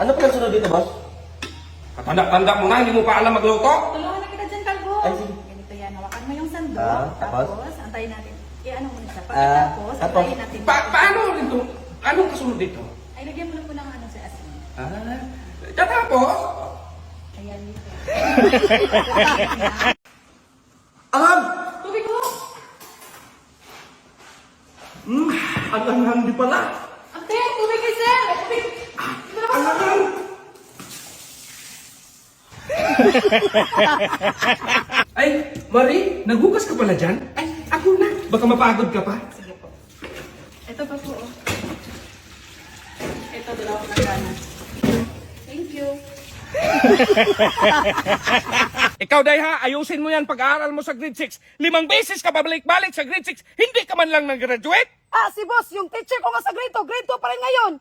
Ano pa lang sunod dito, boss? Katanda-tanda mo na, hindi mo pa alam magluto? Tulungan na kita dyan, Kalbo. Ay, sige. Ganito yan, hawakan mo yung sandok. Tapos? Tapos, antayin natin. Ano mo na siya. Tapos? Pagkatapos, antayin natin. Paano rin ito? Anong kasunod dito? Ay, lagyan mo na po ng ano sa asin. Katapos? Ayan dito. Ang! Tubig ko! Ang anghang di pala. Ate, tubig kay sir! Tubig! Ang anghang! Ay, Marie, naghugas ka pala dyan? Ay, ako na. Baka mapagod ka pa. Sige po. Ito pa po, oh. Ito, dalawang nagana. Thank you. Ikaw, Dayha, ayusin mo yan pag-aaral mo sa grade 6. 5 beses ka babalik-balik sa grade 6. Hindi ka man lang nag-graduate. Si boss, yung teacher ko nga sa grade 2 pa rin ngayon.